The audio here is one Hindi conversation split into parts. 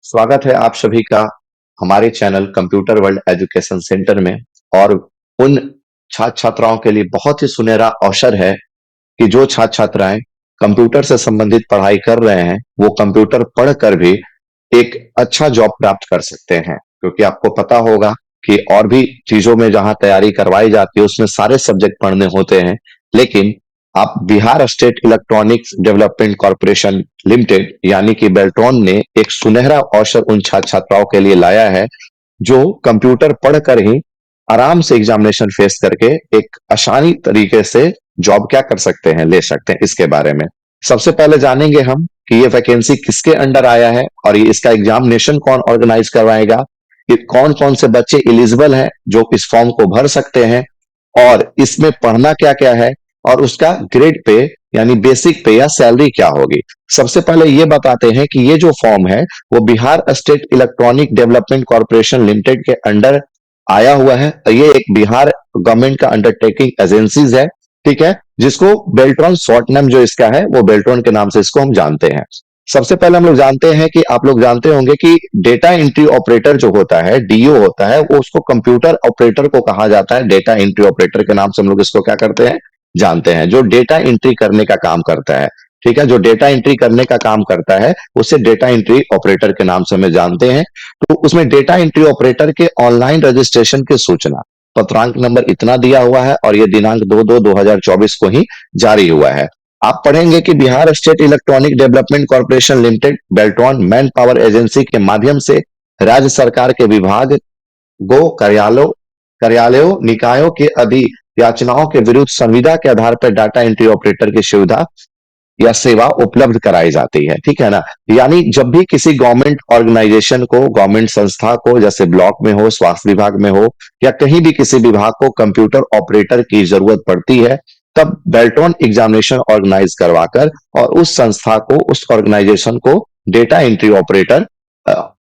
स्वागत है आप सभी का हमारे channel computer world education centre में। और उन छात्र छात्राओं के लिए बहुत ही सुनहरा अवसर है कि जो छात्र छात्राएं कंप्यूटर से संबंधित पढ़ाई कर रहे हैं वो कंप्यूटर पढ़कर भी एक अच्छा जॉब प्राप्त कर सकते हैं, क्योंकि आपको पता होगा कि और भी चीजों में जहां तैयारी करवाई जाती है उसमें सारे सब्जेक्ट पढ़ने होते हैं, लेकिन आप Bihar state electronics development corporation limited यानी कि बेल्ट्रॉन ने एक सुनहरा अवसर उन छात्र छात्राओं के लिए लाया है जो कंप्यूटर पढ़कर ही आराम से एग्जामिनेशन फेस करके एक आसानी तरीके से जॉब क्या कर सकते हैं, ले सकते हैं। इसके बारे में सबसे पहले जानेंगे हम कि ये वैकेंसी किसके अंडर आया है और ये इसका एग्जामिनेशन कौन ऑर्गेनाइज करवाएगा, कि कौन कौन से बच्चे एलिजिबल हैं जो इस फॉर्म को भर सकते हैं, और इसमें पढ़ना क्या क्या है, और उसका ग्रेड पे यानी बेसिक पे या सैलरी क्या होगी। सबसे पहले ये बताते हैं कि ये जो फॉर्म है वो Bihar state electronic development corporation limited के अंडर आया हुआ है। ये एक बिहार गवर्नमेंट का अंडरटेकिंग एजेंसीज है, ठीक है, जिसको बेल्ट्रॉन शॉर्ट नेम जो इसका है वो बेल्ट्रॉन के नाम से इसको हम जानते हैं। सबसे पहले हम लोग जानते हैं कि आप लोग जानते होंगे कि डेटा एंट्री ऑपरेटर जो होता है, डीओ होता है, वो उसको कंप्यूटर ऑपरेटर को कहा जाता है। डेटा एंट्री ऑपरेटर के नाम से हम लोग इसको क्या करते हैं, जानते हैं, जो डेटा एंट्री करने का काम करता है। ठीक है, जो डेटा एंट्री करने का काम करता है उसे डेटा एंट्री ऑपरेटर के नाम से हमें जानते हैं। तो उसमें डेटा एंट्री ऑपरेटर के ऑनलाइन रजिस्ट्रेशन की सूचना पत्रांक नंबर इतना दिया हुआ है और यह दिनांक 2/2/2024 को ही जारी हुआ है। आप पढ़ेंगे कि Bihar state electronic development corporation limited Beltron man power agency के माध्यम से राज्य सरकार के विभाग गो कार्यालयों निकायों के अधि याचनाओं के विरुद्ध संविदा के आधार पर डाटा एंट्री ऑपरेटर की सुविधा या सेवा उपलब्ध कराई जाती है। ठीक है ना, यानी जब भी किसी गवर्नमेंट ऑर्गेनाइजेशन को, गवर्नमेंट संस्था को, जैसे ब्लॉक में हो, स्वास्थ्य विभाग में हो, या कहीं भी किसी विभाग को कंप्यूटर ऑपरेटर की जरूरत पड़ती है, तब बेल्ट्रॉन एग्जामिनेशन ऑर्गेनाइज करवाकर और उस संस्था को, उस ऑर्गेनाइजेशन को डेटा एंट्री ऑपरेटर,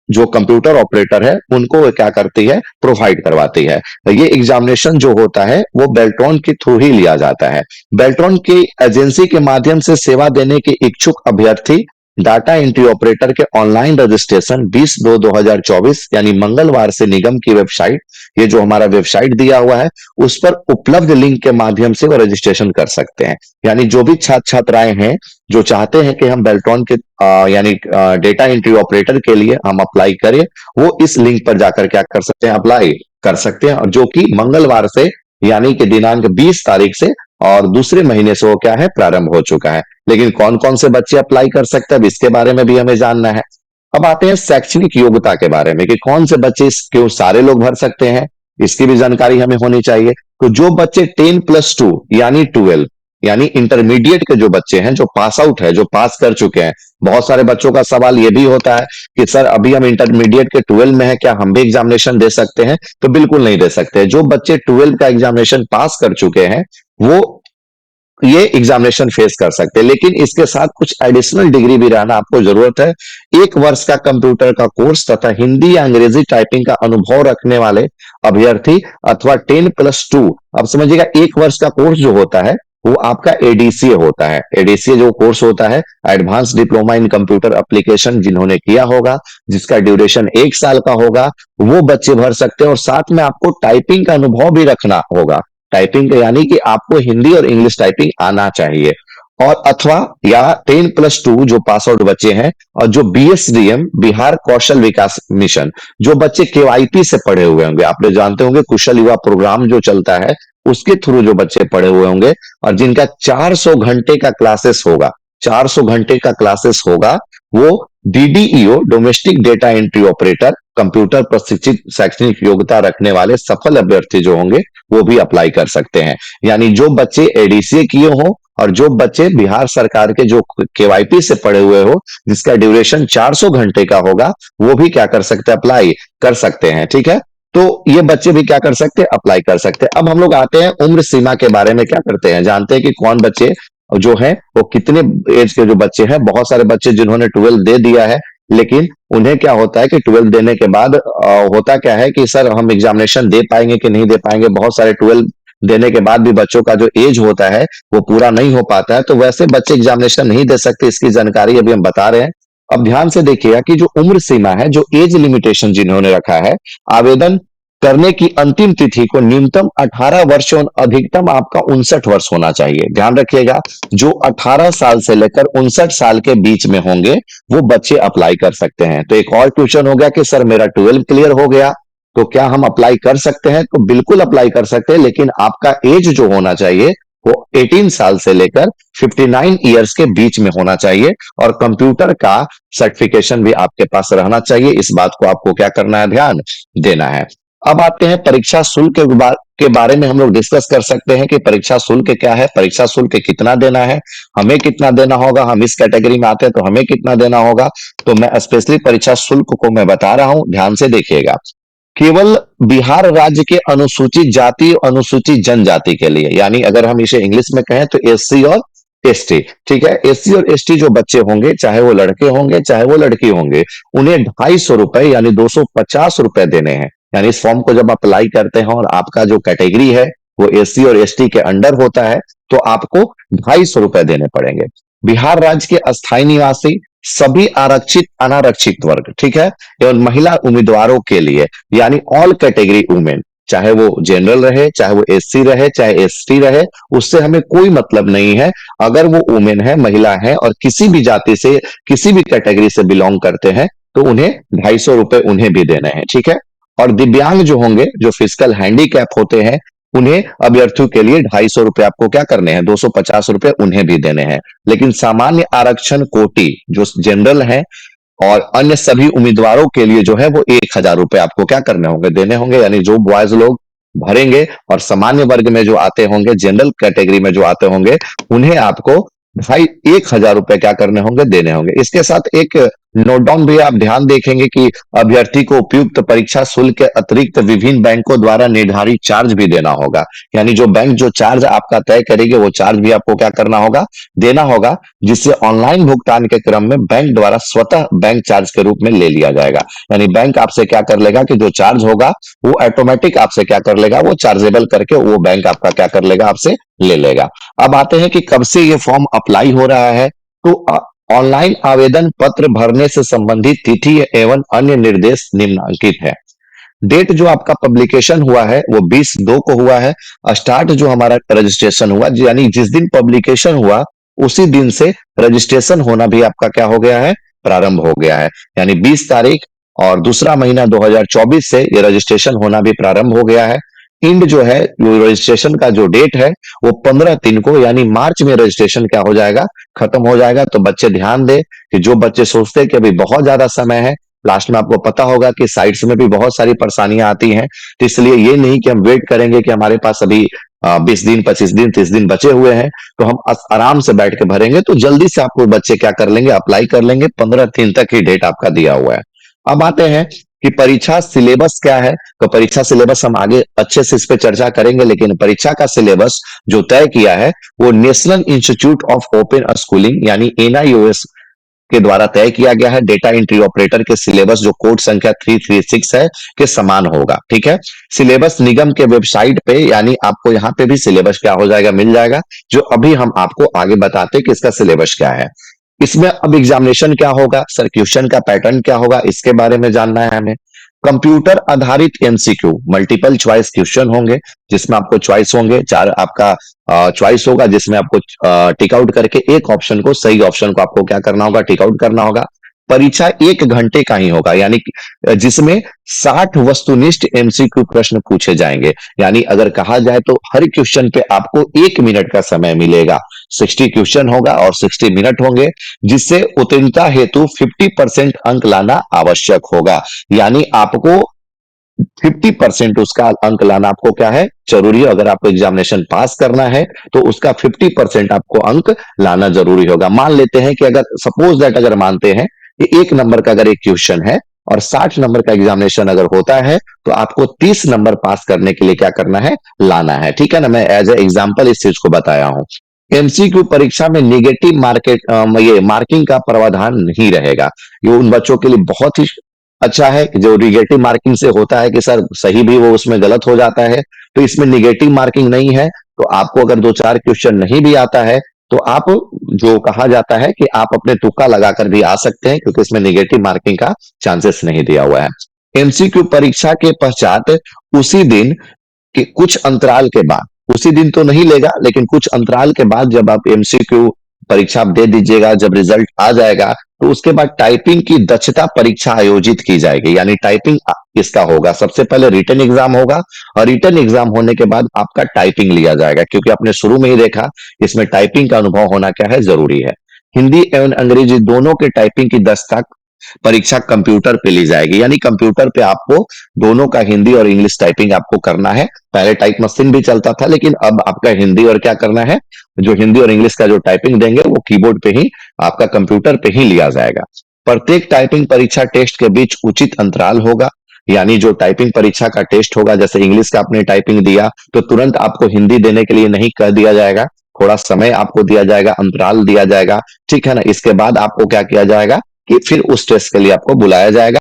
जो कंप्यूटर ऑपरेटर है, उनको वो क्या करती है, प्रोवाइड करवाती है। ये एग्जामिनेशन जो होता है वो बेल्ट्रॉन के थ्रू ही लिया जाता है। बेल्ट्रॉन की एजेंसी के माध्यम से सेवा देने के इच्छुक अभ्यर्थी डाटा एंट्री ऑपरेटर के ऑनलाइन रजिस्ट्रेशन 20/2/2024 यानी मंगलवार से निगम की वेबसाइट, ये जो हमारा वेबसाइट दिया हुआ है, उस पर उपलब्ध लिंक के माध्यम से वो रजिस्ट्रेशन कर सकते हैं। यानी जो भी छात्र छात्राएं हैं जो चाहते हैं कि हम बेल्ट्रॉन के यानी डेटा एंट्री ऑपरेटर के लिए हम अप्लाई करें, वो इस लिंक पर जाकर क्या कर सकते हैं, अप्लाई कर सकते हैं, और जो कि मंगलवार से यानी कि दिनांक 20 तारीख से और दूसरे महीने से वो क्या है, प्रारंभ हो चुका है। लेकिन कौन कौन से बच्चे अप्लाई कर सकते हैं, इसके बारे में भी हमें जानना है। अब आते हैं शैक्षणिक योग्यता के बारे में कि कौन से बच्चे, क्यों सारे लोग भर सकते हैं, इसकी भी जानकारी हमें होनी चाहिए। तो जो बच्चे 10+2 यानी 12 यानी इंटरमीडिएट के जो बच्चे हैं, जो पास आउट है, जो पास कर चुके हैं, बहुत सारे बच्चों का सवाल ये भी होता है कि सर अभी हम इंटरमीडिएट के 12 में है, क्या हम भी एग्जामिनेशन दे सकते हैं? तो बिल्कुल नहीं दे सकते। जो बच्चे 12 का एग्जामिनेशन पास कर चुके हैं वो ये एग्जामिनेशन फेस कर सकते हैं, लेकिन इसके साथ कुछ एडिशनल डिग्री भी रहना आपको जरूरत है। 1 वर्ष का कंप्यूटर का कोर्स तथा हिंदी या अंग्रेजी टाइपिंग का अनुभव रखने वाले अभ्यर्थी अथवा 10+2, अब समझिएगा 1 वर्ष का कोर्स जो होता है वो आपका एडीसीए होता है। एडीसीए जो कोर्स होता है, advance diploma in computer application, जिन्होंने किया होगा, जिसका ड्यूरेशन 1 साल का होगा, वो बच्चे भर सकते हैं। और साथ में आपको टाइपिंग का अनुभव भी रखना होगा। टाइपिंग यानी कि आपको हिंदी और इंग्लिश टाइपिंग आना चाहिए। और अथवा या 10+2 जो पास आउट बच्चे हैं, और जो बीएसडीएम बिहार कौशल विकास मिशन, जो बच्चे केवाईपी से पढ़े हुए होंगे, आप लोग जानते होंगे कुशल युवा प्रोग्राम जो चलता है उसके थ्रू जो बच्चे पढ़े हुए होंगे और जिनका 400 घंटे का क्लासेस होगा, 400 घंटे का क्लासेस होगा, वो DDEO domestic data entry operator computer प्रशिक्षित शैक्षणिक योग्यता रखने वाले सफल अभ्यर्थी जो होंगे वो भी अप्लाई कर सकते हैं। यानी जो बच्चे एडीसीए किए हो और जो बच्चे बिहार सरकार के जो केवाईपी से पढ़े हुए हो, जिसका ड्यूरेशन 400 घंटे का होगा, वो भी क्या कर सकते हैं, अप्लाई कर सकते हैं। ठीक है, तो ये बच्चे भी क्या कर सकते हैं, अप्लाई कर सकते हैं। अब हम लोग आते हैं उम्र सीमा के बारे में, क्या करते हैं, जानते हैं कि कौन बच्चे जो है वो कितने एज के जो बच्चे हैं। बहुत सारे बच्चे जिन्होंने 12 दे दिया है, लेकिन उन्हें क्या होता है कि 12 देने के बाद होता क्या है कि सर हम एग्जामिनेशन दे पाएंगे कि नहीं दे पाएंगे। बहुत सारे 12 देने के बाद भी बच्चों का जो एज होता है वो पूरा नहीं हो पाता है, तो वैसे बच्चे एग्जामिनेशन नहीं दे सकते। इसकी जानकारी अभी हम बता रहे हैं। अब ध्यान से देखिएगा कि जो उम्र सीमा है, जो एज लिमिटेशन जिन्होंने रखा है, आवेदन करने की अंतिम तिथि को न्यूनतम 18 वर्ष और अधिकतम आपका 59 वर्ष होना चाहिए। ध्यान रखिएगा, जो 18 साल से लेकर 59 साल के बीच में होंगे वो बच्चे अप्लाई कर सकते हैं। तो एक और क्वेश्चन हो गया कि सर मेरा 12 क्लियर हो गया तो क्या हम अप्लाई कर सकते हैं? तो बिल्कुल अप्लाई कर सकते हैं, लेकिन आपका एज जो होना चाहिए वो 18 साल से लेकर 59 ईयर्स के बीच में होना चाहिए, और कंप्यूटर का सर्टिफिकेशन भी आपके पास रहना चाहिए। इस बात को आपको क्या करना है, ध्यान देना है। अब आते हैं परीक्षा शुल्क के बारे में हम लोग डिस्कस कर सकते हैं कि परीक्षा शुल्क क्या है, परीक्षा शुल्क कितना देना है, हमें कितना देना होगा, हम इस कैटेगरी में आते हैं तो हमें कितना देना होगा। तो मैं स्पेशली परीक्षा शुल्क को मैं बता रहा हूं, ध्यान से देखिएगा। केवल बिहार राज्य के अनुसूचित जाति और अनुसूचित जनजाति के लिए, यानी अगर हम इसे इंग्लिश में कहें तो एससी और एसटी, ठीक है। एससी और एसटी जो बच्चे होंगे, चाहे वो लड़के होंगे चाहे वो लड़की होंगे, उन्हें 250 रुपए यानी 250 रुपए देने हैं। यानी इस फॉर्म को जब अप्लाई करते हैं और आपका जो कैटेगरी है वो एससी और एसटी के अंडर होता है, तो आपको 250 रुपए देने पड़ेंगे। बिहार राज्य के अस्थायी निवासी, सभी आरक्षित अनारक्षित वर्ग, ठीक है, एवं महिला उम्मीदवारों के लिए, यानी ऑल कैटेगरी वुमेन, चाहे वो जनरल रहे, चाहे वो एससी रहे, चाहे एसटी रहे, उससे हमें कोई मतलब नहीं है। अगर वो वुमेन है, महिला है और किसी भी जाति से, किसी भी कैटेगरी से बिलोंग करते हैं, तो उन्हें 250 रुपए उन्हें भी देने हैं, ठीक है। और दिव्यांग जो होंगे, जो फिजिकल हैंडीकैप होते हैं, उन्हें अभ्यर्थियों के लिए 250 रुपए आपको क्या करने हैं, 250 रुपए उन्हें भी देने हैं। लेकिन सामान्य आरक्षण कोटि जो जनरल है और अन्य सभी उम्मीदवारों के लिए जो है वो 1000 रुपए आपको क्या करने होंगे, देने होंगे। यानी जो बॉयज लोग भरेंगे और सामान्य वर्ग में जो आते होंगे, जनरल कैटेगरी में जो आते होंगे, उन्हें आपको ढाई 1000 रुपए क्या करने होंगे, देने होंगे। इसके साथ एक नोट डाउन भी आप ध्यान देखेंगे कि अभ्यर्थी को उपयुक्त परीक्षा शुल्क के अतिरिक्त विभिन्न बैंकों द्वारा निर्धारित चार्ज भी देना होगा। यानी जो बैंक जो चार्ज आपका तय करेंगे वो चार्ज भी आपको क्या करना होगा, देना होगा, जिससे ऑनलाइन भुगतान के क्रम में बैंक द्वारा स्वतः बैंक चार्ज के रूप में ले लिया जाएगा। यानी बैंक आपसे क्या कर लेगा कि जो चार्ज होगा वो ऑटोमेटिक आपसे क्या कर लेगा, वो चार्जेबल करके वो बैंक आपका क्या कर लेगा, आपसे ले लेगा। अब आते हैं कि कब से ये फॉर्म अप्लाई हो रहा है। तो ऑनलाइन आवेदन पत्र भरने से संबंधित तिथि एवं अन्य निर्देश निम्नलिखित है। डेट जो आपका पब्लिकेशन हुआ है वो 20/2 को हुआ है। स्टार्ट जो हमारा रजिस्ट्रेशन हुआ, यानी जिस दिन पब्लिकेशन हुआ उसी दिन से रजिस्ट्रेशन होना भी आपका क्या हो गया है, प्रारंभ हो गया है। यानी 20 तारीख और दूसरा महीना 2024 से ये रजिस्ट्रेशन होना भी प्रारंभ हो गया है। इंड जो है, जो रजिस्ट्रेशन का जो डेट है वो 15/3 को, यानी मार्च में रजिस्ट्रेशन क्या हो जाएगा, खत्म हो जाएगा। तो बच्चे ध्यान दें कि जो बच्चे सोचते हैं कि अभी बहुत ज्यादा समय है, लास्ट में आपको पता होगा कि साइट्स में भी बहुत सारी परेशानियां आती हैं। तो इसलिए ये नहीं कि हम वेट करेंगे कि हमारे पास अभी 20 दिन, 25 दिन, 30 दिन बचे हुए हैं तो हम आराम से बैठ के भरेंगे। तो जल्दी से आपको बच्चे क्या कर लेंगे, अप्लाई कर लेंगे। 15/3 तक ही डेट आपका दिया हुआ है। अब आते हैं कि परीक्षा सिलेबस क्या है। तो परीक्षा सिलेबस हम आगे अच्छे से इस पे चर्चा करेंगे, लेकिन परीक्षा का सिलेबस जो तय किया है वो national institute of open schooling यानी एनआईओएस के द्वारा तय किया गया है। डेटा एंट्री ऑपरेटर के सिलेबस जो कोड संख्या 336 है के समान होगा, ठीक है। सिलेबस निगम के वेबसाइट पे, यानी आपको यहाँ पे भी सिलेबस क्या हो जाएगा, मिल जाएगा, जो अभी हम आपको आगे बताते हैं कि इसका सिलेबस क्या है। इसमें अब एग्जामिनेशन क्या होगा, सर क्वेश्चन का पैटर्न क्या होगा, इसके बारे में जानना है हमें। कंप्यूटर आधारित एमसीक्यू मल्टीपल चॉइस क्वेश्चन होंगे, जिसमें आपको चॉइस होंगे, 4 आपका चॉइस होगा, जिसमें आपको टिक आउट करके एक ऑप्शन को, सही ऑप्शन को आपको क्या करना होगा, टिक आउट करना होगा। परीक्षा 1 घंटे का ही होगा, यानी जिसमें 60 वस्तुनिष्ठ एमसीक्यू प्रश्न पूछे जाएंगे। यानी अगर कहा जाए तो हर क्वेश्चन पे आपको 1 मिनट का समय मिलेगा। 60 क्वेश्चन होगा और 60 मिनट होंगे, जिससे उत्तीर्णता हेतु 50% अंक लाना आवश्यक होगा। यानी आपको 50% उसका अंक लाना आपको क्या है, जरूरी है। अगर आपको एग्जामिनेशन पास करना है तो उसका 50% आपको अंक लाना जरूरी होगा। मान लेते हैं कि अगर सपोज दैट, अगर मानते हैं कि 1 नंबर का अगर एक क्वेश्चन है और 60 नंबर का एग्जामिनेशन अगर होता है, तो आपको 30 नंबर पास करने के लिए क्या करना है, लाना है, ठीक है ना। मैं एज ए एग्जाम्पल इस चीज को बताया हूं। एमसीक्यू परीक्षा में निगेटिव ये मार्किंग का प्रावधान नहीं रहेगा। ये उन बच्चों के लिए बहुत ही अच्छा है कि जो निगेटिव मार्किंग से होता है कि सर सही भी वो उसमें गलत हो जाता है, तो इसमें निगेटिव मार्किंग नहीं है। तो आपको अगर 2-4 क्वेश्चन नहीं भी आता है तो आप जो कहा जाता है कि आप अपने तुक्का लगाकर भी आ सकते हैं, क्योंकि इसमें नेगेटिव मार्किंग का चांसेस नहीं दिया हुआ है। एमसीक्यू परीक्षा के पश्चात उसी दिन कि कुछ अंतराल के बाद, उसी दिन तो नहीं लेगा, लेकिन कुछ अंतराल के बाद जब आप एमसीक्यू परीक्षा आप दे दीजिएगा, जब रिजल्ट आ जाएगा, तो उसके बाद टाइपिंग की दक्षता परीक्षा आयोजित की जाएगी। यानी टाइपिंग इसका होगा, सबसे पहले रिटन एग्जाम होगा, और रिटन एग्जाम होने के बाद आपका टाइपिंग लिया जाएगा, क्योंकि आपने शुरू में ही देखा इसमें टाइपिंग का अनुभव होना क्या है, जरूरी है। हिंदी एवं अंग्रेजी दोनों के टाइपिंग की दक्षता परीक्षा कंप्यूटर पे ली जाएगी। यानी कंप्यूटर पे आपको दोनों का हिंदी और इंग्लिश टाइपिंग आपको करना है। पहले टाइप मशीन भी चलता था, लेकिन अब आपका हिंदी और क्या करना है, जो हिंदी और इंग्लिश का जो टाइपिंग देंगे वो कीबोर्ड पे ही, आपका कंप्यूटर पे ही लिया जाएगा। प्रत्येक टाइपिंग परीक्षा टेस्ट के बीच उचित अंतराल होगा। यानी जो टाइपिंग परीक्षा का टेस्ट होगा, जैसे इंग्लिश का आपने टाइपिंग दिया तो तुरंत आपको हिंदी देने के लिए नहीं कह दिया जाएगा, थोड़ा समय आपको दिया जाएगा, अंतराल दिया जाएगा, ठीक है ना। इसके बाद आपको क्या किया जाएगा कि फिर उस टेस्ट के लिए आपको बुलाया जाएगा।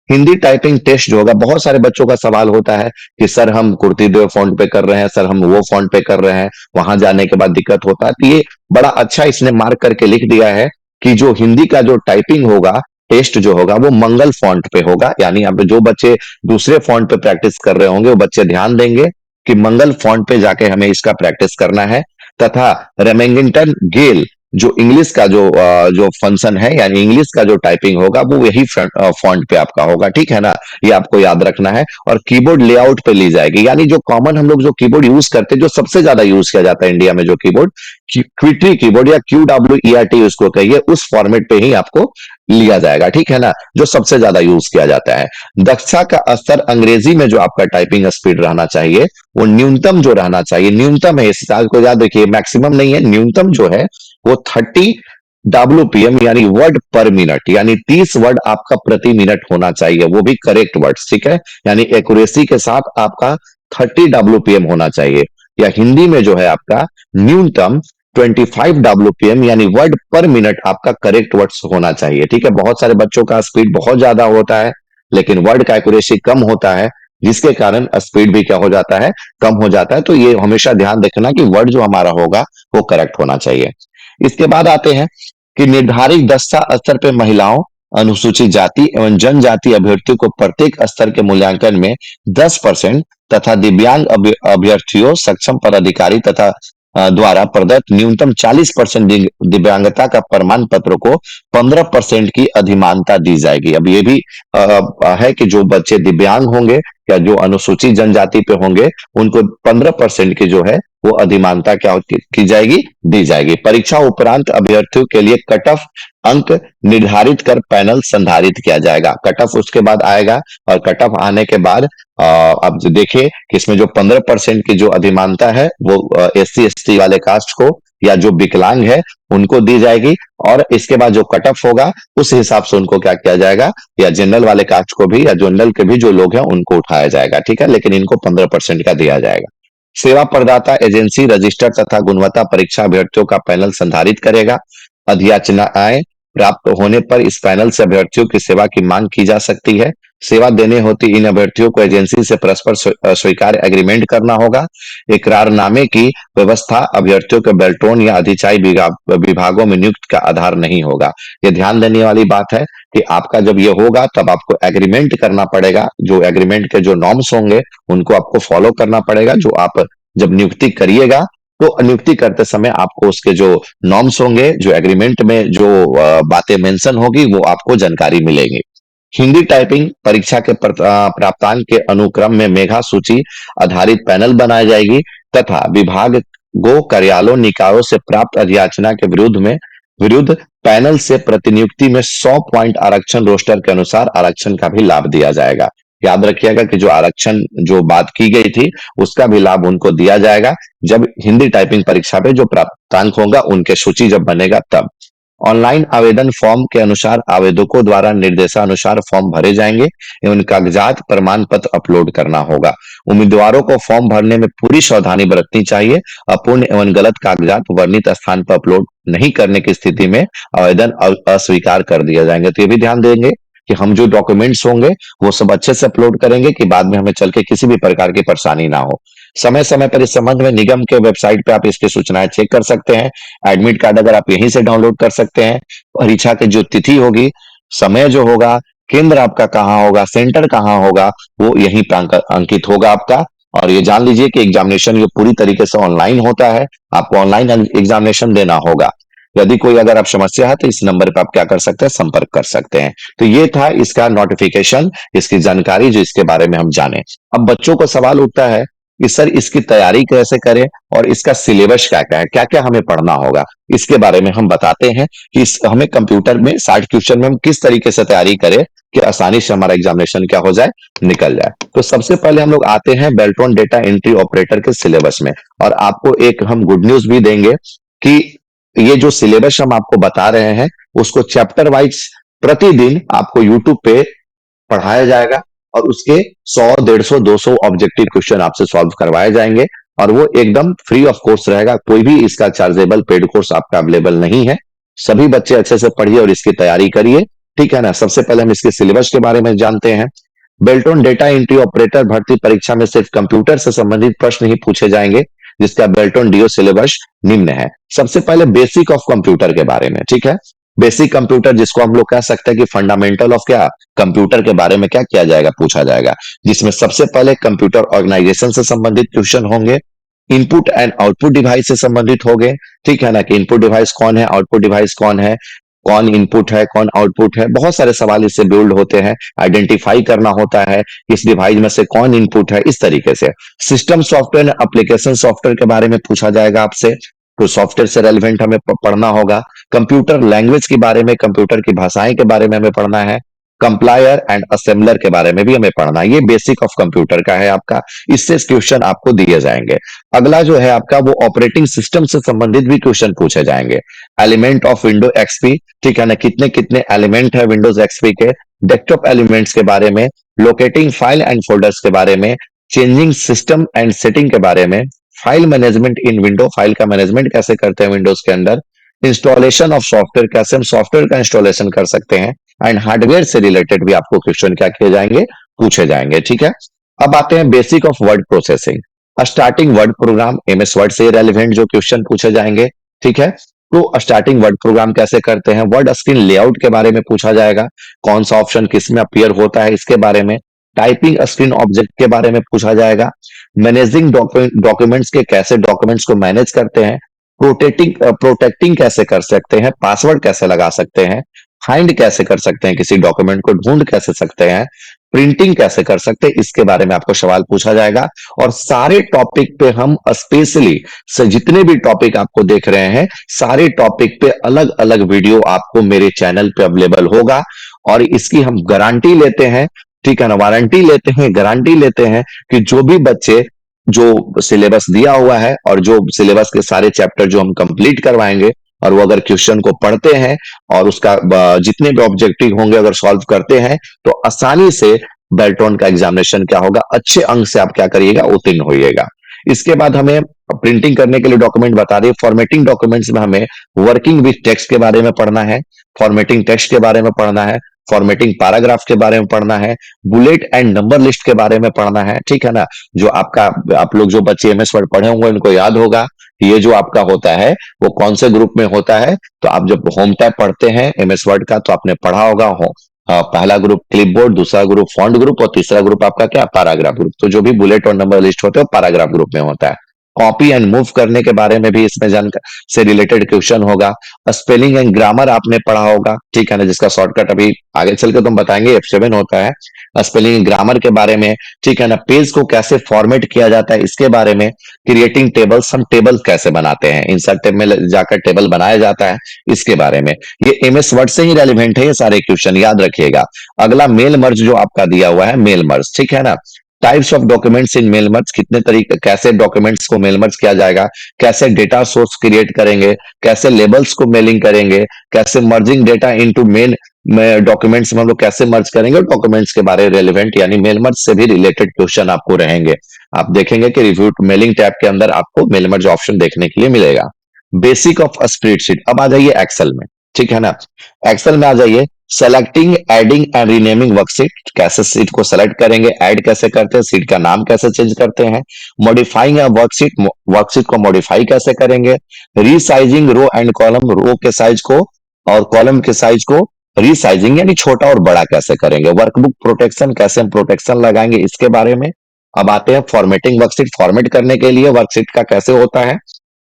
हिंदी टाइपिंग टेस्ट जो होगा, बहुत सारे बच्चों का सवाल होता है कि सर हम कुर्तीदेव फॉन्ट पे कर रहे हैं, सर हम वो फॉन्ट पे कर रहे हैं, वहां जाने के बाद दिक्कत होता है। तो ये बड़ा अच्छा इसने मार्क करके लिख दिया है कि जो हिंदी का जो टाइपिंग होगा, टेस्ट जो होगा वो मंगल फॉन्ट पे होगा। यानी अब जो बच्चे दूसरे फॉन्ट पे प्रैक्टिस कर रहे होंगे वो बच्चे ध्यान देंगे कि मंगल फॉन्ट पे जाके हमें इसका प्रैक्टिस करना है। तथा रेमिंगटन गेल जो इंग्लिश का जो फंक्शन है, यानी इंग्लिश का जो टाइपिंग होगा वो यही फॉन्ट पे आपका होगा, ठीक है ना। ये आपको याद रखना है। और कीबोर्ड लेआउट पे ली जाएगी, यानी जो कॉमन हम लोग जो कीबोर्ड यूज करते हैं, जो सबसे ज्यादा यूज किया जाता है इंडिया में, जो कीबोर्ड क्विट्री कीबोर्ड या QWERT उसको कहिए, उस फॉर्मेट पे ही आपको लिया जाएगा, ठीक है ना, जो सबसे ज्यादा यूज किया जाता है। दक्षता का स्तर अंग्रेजी में जो आपका टाइपिंग स्पीड रहना चाहिए वो न्यूनतम जो रहना चाहिए, न्यूनतम है, इस बात को याद रखिए, मैक्सिमम नहीं है, न्यूनतम जो है वो 30 WPM यानी वर्ड पर मिनट, यानी 30 वर्ड आपका प्रति मिनट होना चाहिए, वो भी करेक्ट वर्ड्स, ठीक है। यानी एक्यूरेसी के साथ आपका 30 WPM होना चाहिए। या हिंदी में जो है आपका न्यूनतम 25 WPM यानी वर्ड पर मिनट आपका करेक्ट वर्ड्स होना चाहिए, ठीक है। बहुत सारे बच्चों का स्पीड बहुत ज्यादा होता है, लेकिन वर्ड का एक्यूरेसी कम होता है, जिसके कारण स्पीड भी क्या हो जाता है, कम हो जाता है। तो ये हमेशा ध्यान रखना कि वर्ड जो हमारा होगा वो करेक्ट होना चाहिए। इसके बाद आते हैं कि निर्धारित दक्षता स्तर पर महिलाओं, अनुसूचित जाति एवं जनजाति अभ्यर्थियों को प्रत्येक स्तर के मूल्यांकन में 10% तथा दिव्यांग अभ्यर्थियों, सक्षम पदाधिकारी तथा द्वारा प्रदत्त न्यूनतम 40% दिव्यांगता का प्रमाण पत्र को 15% की अधिमानता दी जाएगी। अब ये भी है कि जो बच्चे दिव्यांग होंगे या जो अनुसूचित जनजाति पे होंगे उनको 15% की जो है वो अधिमानता क्या की जाएगी, दी जाएगी। परीक्षा उपरांत अभ्यर्थियों के लिए कट ऑफ अंक निर्धारित कर पैनल संधारित किया जाएगा। कट ऑफ उसके बाद आएगा, और कट ऑफ आने के बाद अब जो देखिए कि इसमें जो 15% की जो अधिमानता है वो SC ST वाले कास्ट को या जो विकलांग है उनको दी जाएगी, और इसके बाद जो कट ऑफ होगा उस हिसाब से उनको क्या किया जाएगा, या जनरल वाले कास्ट को भी या जनरल के भी जो लोग हैं उनको उठाया जाएगा, ठीक है, लेकिन इनको 15% का दिया जाएगा। सेवा प्रदाता एजेंसी रजिस्टर तथा गुणवत्ता परीक्षा अभ्यर्थियों का पैनल संधारित करेगा। अधियाचनाएं प्राप्त होने पर इस पैनल से अभ्यर्थियों की सेवा की मांग की जा सकती है। सेवा देने होती इन अभ्यर्थियों को एजेंसी से परस्पर स्वीकार्य एग्रीमेंट करना होगा। इकरारनामे की व्यवस्था अभ्यर्थियों के बेल्टोन या अधिचाई विभागों में नियुक्त का आधार नहीं होगा। ये ध्यान देने वाली बात है कि आपका जब ये होगा तब आपको एग्रीमेंट करना पड़ेगा, जो एग्रीमेंट के जो नॉर्म्स होंगे उनको आपको फॉलो करना पड़ेगा। जो आप जब नियुक्ति करिएगा तो नियुक्ति करते समय आपको उसके जो नॉर्म्स होंगे, जो एग्रीमेंट में जो बातें मेंशन होगी वो आपको जानकारी मिलेगी। हिंदी टाइपिंग परीक्षा के प्राप्तांक के अनुक्रम में मेधा सूची आधारित पैनल बनाई जाएगी तथा विभागों, कार्यालयों, निकायों से प्राप्त अधियाचना के विरुद्ध पैनल से प्रतिनियुक्ति में 100 पॉइंट आरक्षण रोस्टर के अनुसार आरक्षण का भी लाभ दिया जाएगा। याद रखिएगा कि जो आरक्षण जो बात की गई थी उसका भी लाभ उनको दिया जाएगा जब हिंदी टाइपिंग परीक्षा पे जो प्राप्तांक होगा उनके सूची जब बनेगा तब। ऑनलाइन आवेदन फॉर्म के अनुसार आवेदकों द्वारा निर्देशानुसार फॉर्म भरे जाएंगे एवं कागजात प्रमाण पत्र अपलोड करना होगा। उम्मीदवारों को फॉर्म भरने में पूरी सावधानी बरतनी चाहिए। अपूर्ण एवं गलत कागजात वर्णित स्थान पर अपलोड नहीं करने की स्थिति में आवेदन अस्वीकार कर दिया जाएंगे। तो ये भी ध्यान देंगे कि हम जो डॉक्यूमेंट्स होंगे वो सब अच्छे से अपलोड करेंगे कि बाद में हमें चल के किसी भी प्रकार की परेशानी ना हो। समय समय पर इस संबंध में निगम के वेबसाइट पे आप इसकी सूचनाएं चेक कर सकते हैं। एडमिट कार्ड अगर आप यहीं से डाउनलोड कर सकते हैं। परीक्षा की जो तिथि होगी, समय जो होगा, केंद्र आपका कहाँ होगा, सेंटर कहाँ होगा, वो यहीं पर अंकित होगा आपका। और ये जान लीजिए कि एग्जामिनेशन ये पूरी तरीके से ऑनलाइन होता है। आपको ऑनलाइन एग्जामिनेशन देना होगा। यदि कोई अगर आप समस्या है तो इस नंबर पर आप क्या कर सकते हैं, संपर्क कर सकते हैं। तो ये था इसका नोटिफिकेशन, इसकी जानकारी जो इसके बारे में हम जाने। अब बच्चों को सवाल उठता है कि सर इसकी तैयारी कैसे करें और इसका सिलेबस क्या क्या हमें पढ़ना होगा। इसके बारे में हम बताते हैं कि हमें कंप्यूटर में 60 क्वेश्चन में हम किस तरीके से तैयारी करें कि आसानी से हमारा एग्जामिनेशन क्या हो जाए, निकल जाए। तो सबसे पहले हम लोग आते हैं बेल्ट्रॉन डेटा एंट्री ऑपरेटर के सिलेबस में। और आपको एक हम गुड न्यूज भी देंगे कि ये जो सिलेबस हम आपको बता रहे हैं उसको चैप्टर वाइज प्रतिदिन आपको यूट्यूब पे पढ़ाया जाएगा और उसके 100, 150, 200 ऑब्जेक्टिव क्वेश्चन आपसे सॉल्व करवाए जाएंगे। और वो एकदम फ्री ऑफ कोर्स रहेगा। कोई भी इसका चार्जेबल पेड कोर्स आपका अवेलेबल नहीं है। सभी बच्चे अच्छे से पढ़िए और इसकी तैयारी करिए, ठीक है ना। सबसे पहले हम इसके सिलेबस के बारे में जानते हैं। बेल्ट्रॉन डेटा एंट्री ऑपरेटर भर्ती परीक्षा में सिर्फ कंप्यूटर से संबंधित प्रश्न ही पूछे जाएंगे, जिसका बेल्ट्रॉन डीओ सिलेबस निम्न है। सबसे पहले बेसिक ऑफ कंप्यूटर के बारे में, ठीक है। बेसिक कंप्यूटर जिसको हम लोग कह सकते हैं कि फंडामेंटल ऑफ क्या, कंप्यूटर के बारे में क्या किया जाएगा, पूछा जाएगा। जिसमें सबसे पहले कंप्यूटर ऑर्गेनाइजेशन से संबंधित क्वेश्चन होंगे। इनपुट एंड आउटपुट डिवाइस से संबंधित होंगे, ठीक है ना, कि इनपुट डिवाइस कौन है, आउटपुट डिवाइस कौन है, कौन इनपुट है, कौन आउटपुट है। बहुत सारे सवाल इससे बिल्ड होते हैं। आइडेंटिफाई करना होता है इस डिवाइस में से कौन इनपुट है, इस तरीके से। सिस्टम सॉफ्टवेयर, एप्लीकेशन सॉफ्टवेयर के बारे में पूछा जाएगा आपसे, तो सॉफ्टवेयर से रेलिवेंट हमें पढ़ना होगा। कंप्यूटर लैंग्वेज के बारे में, कंप्यूटर की भाषाएं के बारे में हमें पढ़ना है। कंप्लायर एंड असेंबलर के बारे में भी हमें पढ़ना है। ये बेसिक ऑफ कंप्यूटर का है आपका। इससे क्वेश्चन आपको दिए जाएंगे। अगला जो है आपका वो ऑपरेटिंग सिस्टम से संबंधित भी क्वेश्चन पूछे जाएंगे। एलिमेंट ऑफ विंडो एक्सपी, ठीक है ना, कितने कितने एलिमेंट है विंडोज एक्सपी के। डेस्कटॉप एलिमेंट्स के बारे में, लोकेटिंग फाइल एंड फोल्डर्स के बारे में, चेंजिंग सिस्टम एंड सेटिंग के बारे में, फाइल मैनेजमेंट इन विंडो, फाइल का मैनेजमेंट कैसे करते हैं विंडोज के अंदर, इंस्टॉलेशन ऑफ सॉफ्टवेयर, कैसे हम सॉफ्टवेयर का इंस्टॉलेशन कर सकते हैं। एंड हार्डवेयर से रिलेटेड भी आपको क्वेश्चन क्या किए जाएंगे, पूछे जाएंगे, ठीक है। अब आते हैं basic of word processing, starting word program, MS word से रेलिवेंट जो क्वेश्चन पूछे जाएंगे, ठीक है। तो स्टार्टिंग वर्ड प्रोग्राम कैसे करते हैं। वर्ड स्क्रीन लेआउट के बारे में पूछा जाएगा, कौन सा ऑप्शन किस में अपीयर होता है इसके बारे में। टाइपिंग स्क्रीन ऑब्जेक्ट के बारे में पूछा जाएगा। मैनेजिंग डॉक्यूमेंट्स के, कैसे डॉक्यूमेंट्स को मैनेज करते हैं। प्रोटेक्टिंग कैसे कर सकते हैं, पासवर्ड कैसे लगा सकते हैं। फाइंड कैसे कर सकते हैं, किसी डॉक्यूमेंट को ढूंढ कैसे सकते हैं। प्रिंटिंग कैसे कर सकते हैं, इसके बारे में आपको सवाल पूछा जाएगा। और सारे टॉपिक पे हम स्पेशली से जितने भी टॉपिक आपको देख रहे हैं, सारे टॉपिक पे अलग अलग वीडियो आपको मेरे चैनल पे अवेलेबल होगा। और इसकी हम गारंटी लेते हैं, ठीक है ना, वारंटी लेते हैं, गारंटी लेते हैं कि जो भी बच्चे जो सिलेबस दिया हुआ है और जो सिलेबस के सारे चैप्टर जो हम कंप्लीट करवाएंगे और वो अगर क्वेश्चन को पढ़ते हैं और उसका जितने भी ऑब्जेक्टिव होंगे अगर सॉल्व करते हैं तो आसानी से बेल्ट्रॉन का एग्जामिनेशन क्या होगा, अच्छे अंक से आप क्या करिएगा, उत्तीर्ण होइएगा। इसके बाद हमें प्रिंटिंग करने के लिए डॉक्यूमेंट बता दिए। फॉर्मेटिंग डॉक्यूमेंट्स में हमें वर्किंग विथ टेक्स्ट के बारे में पढ़ना है, फॉर्मेटिंग टेक्स्ट के बारे में पढ़ना है, फॉर्मेटिंग पैराग्राफ के बारे में पढ़ना है, बुलेट एंड नंबर लिस्ट के बारे में पढ़ना है, ठीक है ना। जो आपका, आप लोग जो बच्चे एमएस वर्ड पढ़े होंगे उनको याद होगा कि ये जो आपका होता है वो कौन से ग्रुप में होता है। तो आप जब होम टैब पढ़ते हैं एमएस वर्ड का तो आपने पढ़ा होगा पहला ग्रुप क्लिपबोर्ड, दूसरा ग्रुप फॉन्ट ग्रुप और तीसरा ग्रुप आपका क्या, पैराग्राफ ग्रुप। तो जो भी बुलेट और नंबर लिस्ट होते हैं वो पैराग्राफ ग्रुप में होता है। कॉपी एंड मूव करने के बारे में भी इसमें जानकारी से रिलेटेड क्वेश्चन होगा। स्पेलिंग एंड ग्रामर आपने पढ़ा होगा, ठीक है ना, जिसका शॉर्टकट अभी आगे चल के तुम बताएंगे F7 होता है। स्पेलिंग एंड ग्रामर के बारे में, ठीक है ना, पेज को कैसे फॉर्मेट किया जाता है इसके बारे में। क्रिएटिंग टेबल्स, हम टेबल कैसे बनाते हैं, इंसर्ट टेब में जाकर टेबल बनाया जाता है, इसके बारे में। ये एमएस वर्ड से ही रेलिवेंट है ये सारे क्वेश्चन, याद रखिएगा। अगला मेल मर्ज जो आपका दिया हुआ है, मेल मर्ज, ठीक है ना। Types of documents in mail merge, कितने तरीके, कैसे डॉक्यूमेंट्स को मेल मर्ज किया जाएगा, कैसे डेटा सोर्स क्रिएट करेंगे, कैसे लेबल्स को मेलिंग करेंगे, कैसे merging data into main documents में हम लोग कैसे मर्ज करेंगे, डॉक्यूमेंट्स के बारे में रेलिवेंट यानी मेल मर्ज से भी रिलेटेड क्वेश्चन आपको रहेंगे। आप देखेंगे कि रिव्यू मेलिंग टैब के अंदर आपको मेल मर्ज ऑप्शन देखने के लिए मिलेगा। बेसिक ऑफ स्प्रेडशीट, अब आ जाइए एक्सेल में, ठीक है ना। एक्सेल में आ जाइए। Selecting, adding and renaming worksheet, कैसे सीट को सेलेक्ट करेंगे, ऐड कैसे करते हैं, सीट का नाम कैसे चेंज करते हैं, मॉडिफाइंग अ वर्कशीट, वर्कशीट को मॉडिफाई कैसे करेंगे, रीसाइजिंग रो एंड कॉलम, रो के साइज को और कॉलम के साइज को रीसाइजिंग यानी छोटा और बड़ा कैसे करेंगे, वर्कबुक प्रोटेक्शन, कैसे हम प्रोटेक्शन लगाएंगे इसके बारे में। अब आते हैं फॉर्मेटिंग, वर्कशीट फॉर्मेट करने के लिए वर्कशीट का कैसे होता है,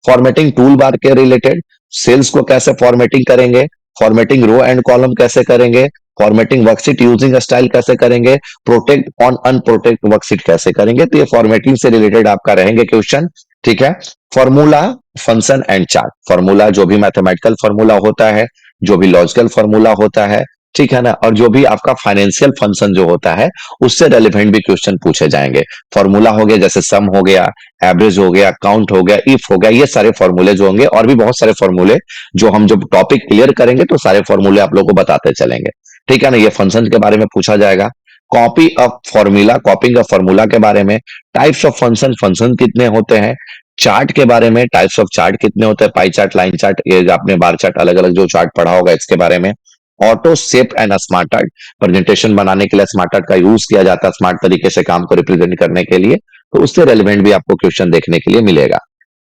फॉर्मेटिंग टूल बार के रिलेटेड, सेल्स को कैसे फॉर्मेटिंग करेंगे, फॉर्मेटिंग रो एंड कॉलम कैसे करेंगे, फॉर्मेटिंग वर्कशीट यूजिंग स्टाइल कैसे करेंगे, प्रोटेक्ट ऑन अनप्रोटेक्ट वर्कशीट कैसे करेंगे। तो ये फॉर्मेटिंग से रिलेटेड आपका रहेंगे क्वेश्चन, ठीक है। Formula, function and chart, formula जो भी मैथमेटिकल फॉर्मूला होता है, जो भी लॉजिकल फॉर्मूला होता है, ठीक है ना, और जो भी आपका फाइनेंशियल फंक्शन जो होता है उससे रेलिवेंट भी क्वेश्चन पूछे जाएंगे। फॉर्मूला हो गया जैसे सम हो गया, एवरेज हो गया, काउंट हो गया, इफ हो गया, ये सारे फॉर्मूले जो होंगे और भी बहुत सारे फॉर्मूले जो हम जब टॉपिक क्लियर करेंगे तो सारे फॉर्मूले आप लोग को बताते चलेंगे, ठीक है ना। ये फंक्शन के बारे में पूछा जाएगा। Copy of formula, कॉपिंग of formula के बारे में, टाइप्स ऑफ फंक्शन, फंक्शन कितने होते हैं, चार्ट के बारे में, टाइप्स ऑफ चार्ट कितने होते हैं, पाई चार्ट, लाइन चार्ट, ये आपने बार चार्ट अलग अलग जो चार्ट पढ़ा होगा इसके बारे में। Auto shape and smart chart, presentation बनाने के लिए स्मार्ट चार्ट का यूज किया जाता है स्मार्ट तरीके से काम को रिप्रेजेंट करने के लिए, तो उससे रेलिवेंट भी आपको क्वेश्चन देखने के लिए मिलेगा।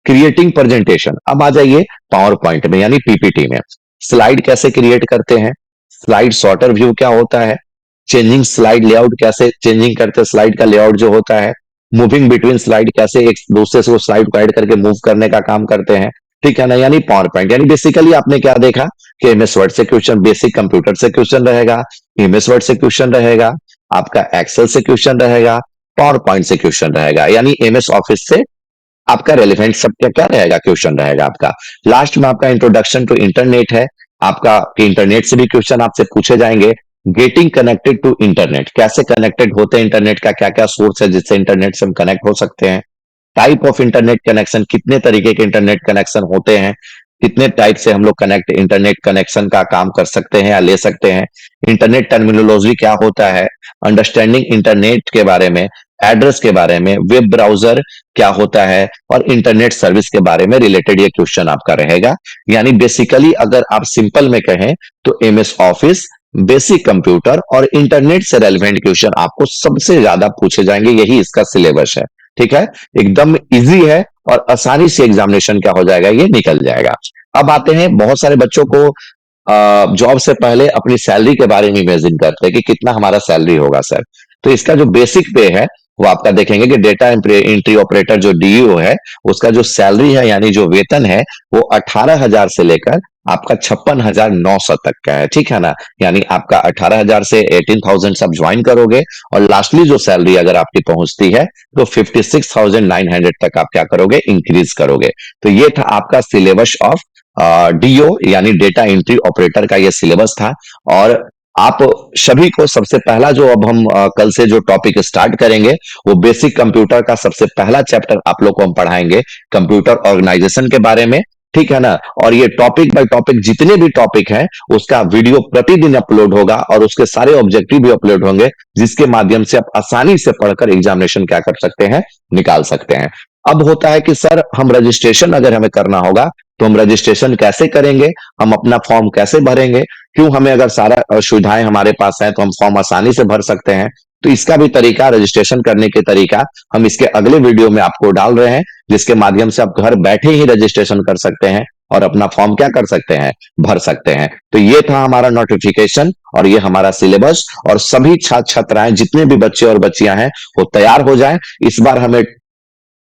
क्रिएटिंग प्रेजेंटेशन, अब आ जाइए पावर पॉइंट में यानी पीपीटी में, स्लाइड कैसे क्रिएट करते हैं, स्लाइड सॉर्टर व्यू क्या होता है, चेंजिंग स्लाइड लेआउट कैसे चेंजिंग करते हैं, स्लाइड का लेआउट जो होता है, मूविंग बिटवीन स्लाइड, कैसे एक दूसरे से वो स्लाइड को ऐड करके मूव करने का काम करते हैं, ठीक है ना, यानी पावर पॉइंट। यानी बेसिकली आपने क्या देखा कि एमएस वर्ड से क्वेश्चन, बेसिक कंप्यूटर से क्वेश्चन रहेगा, एमएस वर्ड से क्वेश्चन रहेगा, आपका एक्सेल से क्वेश्चन रहेगा, पावर पॉइंट से क्वेश्चन रहेगा, यानी एमएस ऑफिस से आपका रेलिवेंट सब क्या क्या रहेगा, क्वेश्चन रहेगा आपका। लास्ट में आपका इंट्रोडक्शन टू इंटरनेट है, आपका कि इंटरनेट से भी क्वेश्चन आपसे पूछे जाएंगे। गेटिंग कनेक्टेड टू इंटरनेट, कैसे कनेक्टेड होते हैं इंटरनेट का, क्या क्या सोर्स है जिससे इंटरनेट से हम कनेक्ट हो सकते हैं। टाइप ऑफ इंटरनेट कनेक्शन, कितने तरीके के इंटरनेट कनेक्शन होते हैं, कितने टाइप से हम लोग कनेक्ट इंटरनेट कनेक्शन का काम कर सकते हैं या ले सकते हैं। इंटरनेट टर्मिनोलॉजी क्या होता है, अंडरस्टैंडिंग इंटरनेट के बारे में, एड्रेस के बारे में, वेब ब्राउजर क्या होता है और इंटरनेट सर्विस के बारे में रिलेटेड ये क्वेश्चन आपका रहेगा। यानी बेसिकली अगर आप सिंपल में कहें तो एमएस ऑफिस, बेसिक कंप्यूटर और इंटरनेट से रेलिवेंट क्वेश्चन आपको सबसे ज्यादा पूछे जाएंगे, यही इसका सिलेबस है, ठीक है। एकदम इजी है और आसानी से एग्जामिनेशन क्या हो जाएगा, ये निकल जाएगा। अब आते हैं, बहुत सारे बच्चों को जॉब से पहले अपनी सैलरी के बारे में इमेजिन करते हैं कि कितना हमारा सैलरी होगा सर। तो इसका जो बेसिक पे है वो आपका देखेंगे कि डेटा एंट्री ऑपरेटर जो डीईओ है उसका जो सैलरी है यानी जो वेतन है वो 18,000 से लेकर आपका 56,900 तक का है, ठीक है ना। यानी आपका 18,000 से 18,000 सब ज्वाइन करोगे और लास्टली जो सैलरी अगर आपकी पहुंचती है तो 56,900 तक आप क्या करोगे, इंक्रीज करोगे। तो ये था आपका सिलेबस ऑफ डीओ यानी डेटा एंट्री ऑपरेटर का ये सिलेबस था। और आप सभी को सबसे पहला जो अब हम कल से जो टॉपिक स्टार्ट करेंगे वो बेसिक कंप्यूटर का सबसे पहला चैप्टर आप लोग को हम पढ़ाएंगे कंप्यूटर ऑर्गेनाइजेशन के बारे में, ठीक है ना। और ये टॉपिक बाय टॉपिक जितने भी टॉपिक हैं उसका वीडियो प्रतिदिन अपलोड होगा और उसके सारे ऑब्जेक्टिव भी अपलोड होंगे जिसके माध्यम से आप आसानी से पढ़कर एग्जामिनेशन क्या कर सकते हैं, निकाल सकते हैं। अब होता है कि सर हम रजिस्ट्रेशन अगर हमें करना होगा तो हम रजिस्ट्रेशन कैसे करेंगे, हम अपना फॉर्म कैसे भरेंगे, क्यों हमें अगर सारा सुविधाएं हमारे पास है तो हम फॉर्म आसानी से भर सकते हैं। तो इसका भी तरीका, रजिस्ट्रेशन करने के तरीका हम इसके अगले वीडियो में आपको डाल रहे हैं जिसके माध्यम से आप घर बैठे ही रजिस्ट्रेशन कर सकते हैं और अपना फॉर्म क्या कर सकते हैं, भर सकते हैं। तो ये था हमारा नोटिफिकेशन और ये हमारा सिलेबस और सभी छात्र छात्राएं जितने भी बच्चे और बच्चियां हैं वो तैयार हो जाएं। इस बार हमें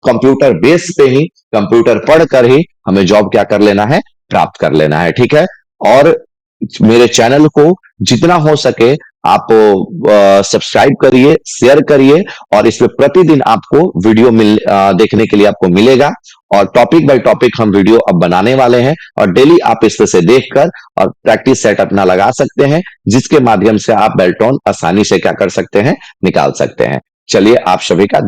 कंप्यूटर बेस पे ही, कंप्यूटर पढ़कर ही हमें जॉब क्या कर लेना है, प्राप्त कर लेना है, ठीक है। और मेरे चैनल को जितना हो सके आप सब्सक्राइब करिए, शेयर करिए और इसमें प्रतिदिन आपको वीडियो देखने के लिए आपको मिलेगा और टॉपिक बाय टॉपिक हम वीडियो अब बनाने वाले हैं और डेली आप इसमें से देखकर और प्रैक्टिस सेट अपना लगा सकते हैं जिसके माध्यम से आप बेल्टॉन आसानी से क्या कर सकते हैं, निकाल सकते हैं। चलिए आप सभी का